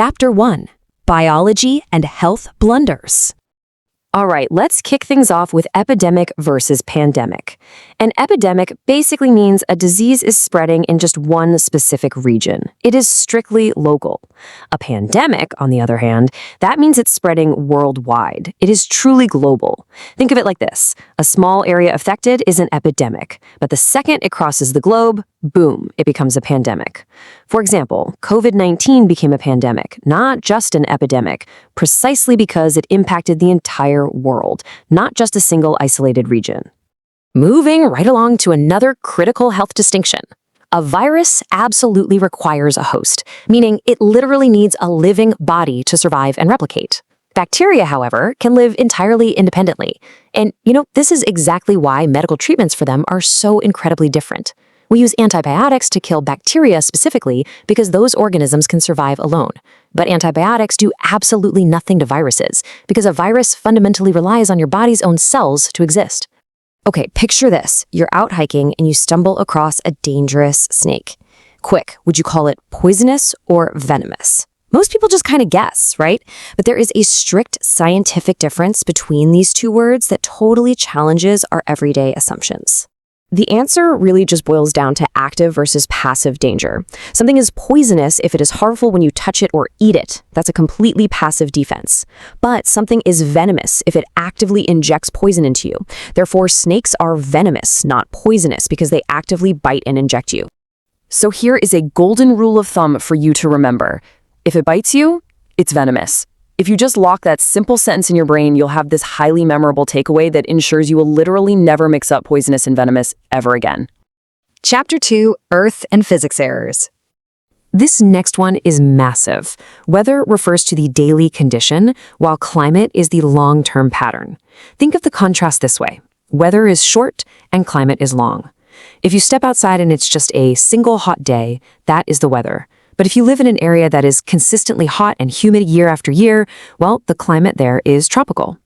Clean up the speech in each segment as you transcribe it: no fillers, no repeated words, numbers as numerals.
Chapter 1: Biology and Health Blunders. All right, let's kick things off with epidemic versus pandemic. An epidemic basically means a disease is spreading in just one specific region. It is strictly local. A pandemic, on the other hand, that means it's spreading worldwide. It is truly global. Think of it like this. A small area affected is an epidemic, but the second it crosses the globe, boom, it becomes a pandemic. For example, COVID-19 became a pandemic, not just an epidemic, precisely because it impacted the entire world, not just a single isolated region. Moving right along to another critical health distinction. A virus absolutely requires a host, meaning it literally needs a living body to survive and replicate. Bacteria, however, can live entirely independently. And, this is exactly why medical treatments for them are so incredibly different. We use antibiotics to kill bacteria specifically because those organisms can survive alone. But antibiotics do absolutely nothing to viruses because a virus fundamentally relies on your body's own cells to exist. Okay, picture this. You're out hiking and you stumble across a dangerous snake. Quick, would you call it poisonous or venomous? Most people just kind of guess, right? But there is a strict scientific difference between these two words that totally challenges our everyday assumptions. The answer really just boils down to active versus passive danger. Something is poisonous if it is harmful when you touch it or eat it. That's a completely passive defense. But something is venomous if it actively injects poison into you. Therefore, snakes are venomous, not poisonous, because they actively bite and inject you. So here is a golden rule of thumb for you to remember. If it bites you, it's venomous. If you just lock that simple sentence in your brain, you'll have this highly memorable takeaway that ensures you will literally never mix up poisonous and venomous ever again. Chapter 2: Earth and Physics Errors. This next one is massive. Weather refers to the daily condition, while climate is the long-term pattern. Think of the contrast this way. Weather is short and climate is long. If you step outside and it's just a single hot day, that is the weather. But if you live in an area that is consistently hot and humid year after year, well, the climate there is tropical.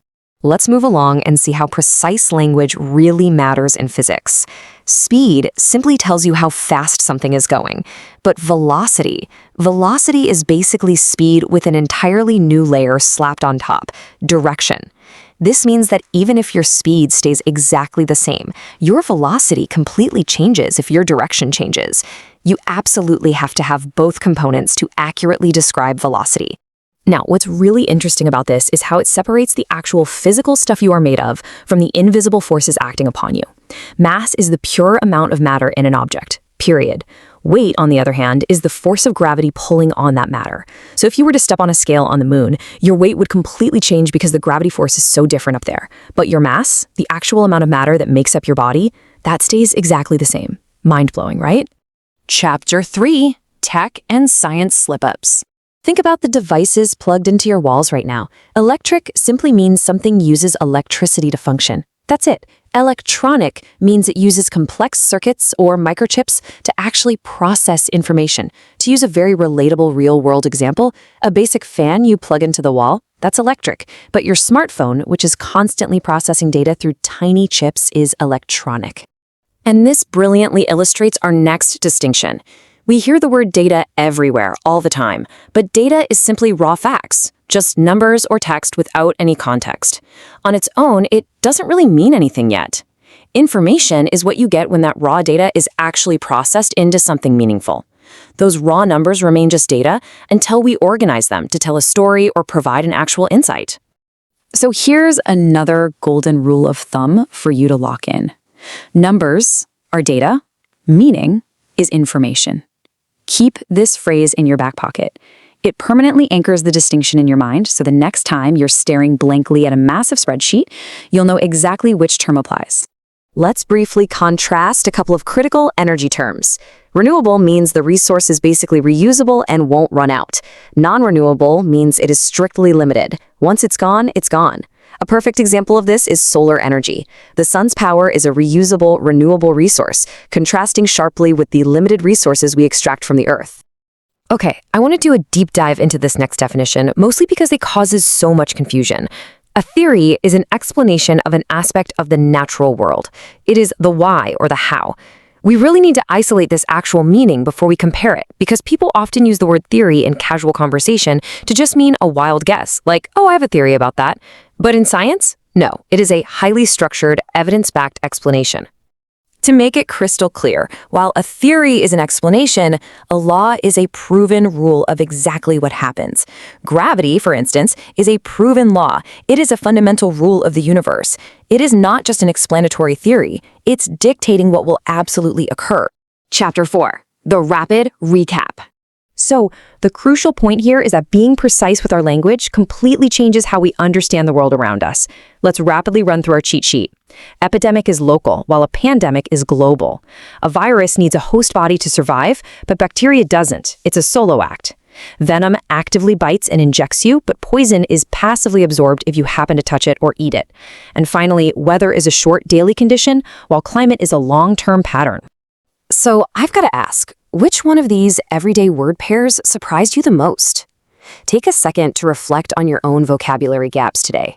Let's move along and see how precise language really matters in physics. Speed simply tells you how fast something is going. But velocity is basically speed with an entirely new layer slapped on top, direction. This means that even if your speed stays exactly the same, your velocity completely changes if your direction changes. You absolutely have to have both components to accurately describe velocity. Now, what's really interesting about this is how it separates the actual physical stuff you are made of from the invisible forces acting upon you. Mass is the pure amount of matter in an object, period. Weight, on the other hand, is the force of gravity pulling on that matter. So if you were to step on a scale on the moon, your weight would completely change because the gravity force is so different up there. But your mass, the actual amount of matter that makes up your body, that stays exactly the same. Mind-blowing, right? Chapter 3: Tech and Science Slip-Ups. Think about the devices plugged into your walls right now. Electric simply means something uses electricity to function. That's it. Electronic means it uses complex circuits or microchips to actually process information. To use a very relatable real-world example, a basic fan you plug into the wall, that's electric. But your smartphone, which is constantly processing data through tiny chips, is electronic. And this brilliantly illustrates our next distinction. We hear the word data everywhere, all the time, but data is simply raw facts, just numbers or text without any context. On its own, it doesn't really mean anything yet. Information is what you get when that raw data is actually processed into something meaningful. Those raw numbers remain just data until we organize them to tell a story or provide an actual insight. So here's another golden rule of thumb for you to lock in. Numbers are data, meaning is information. Keep this phrase in your back pocket. It permanently anchors the distinction in your mind, so the next time you're staring blankly at a massive spreadsheet, you'll know exactly which term applies. Let's briefly contrast a couple of critical energy terms. Renewable means the resource is basically reusable and won't run out. Non-renewable means it is strictly limited. Once it's gone, it's gone. A perfect example of this is solar energy. The sun's power is a reusable, renewable resource, contrasting sharply with the limited resources we extract from the earth. Okay, I want to do a deep dive into this next definition, mostly because it causes so much confusion. A theory is an explanation of an aspect of the natural world. It is the why or the how. We really need to isolate this actual meaning before we compare it, because people often use the word theory in casual conversation to just mean a wild guess, like, oh, I have a theory about that. But in science, no, it is a highly structured, evidence-backed explanation. To make it crystal clear, while a theory is an explanation, a law is a proven rule of exactly what happens. Gravity, for instance, is a proven law. It is a fundamental rule of the universe. It is not just an explanatory theory. It's dictating what will absolutely occur. Chapter 4. The Rapid Recap. So, the crucial point here is that being precise with our language completely changes how we understand the world around us. Let's rapidly run through our cheat sheet. Epidemic is local, while a pandemic is global. A virus needs a host body to survive, but bacteria doesn't. It's a solo act. Venom actively bites and injects you, but poison is passively absorbed if you happen to touch it or eat it. And finally, weather is a short daily condition, while climate is a long-term pattern. So, I've got to ask, which one of these everyday word pairs surprised you the most? Take a second to reflect on your own vocabulary gaps today.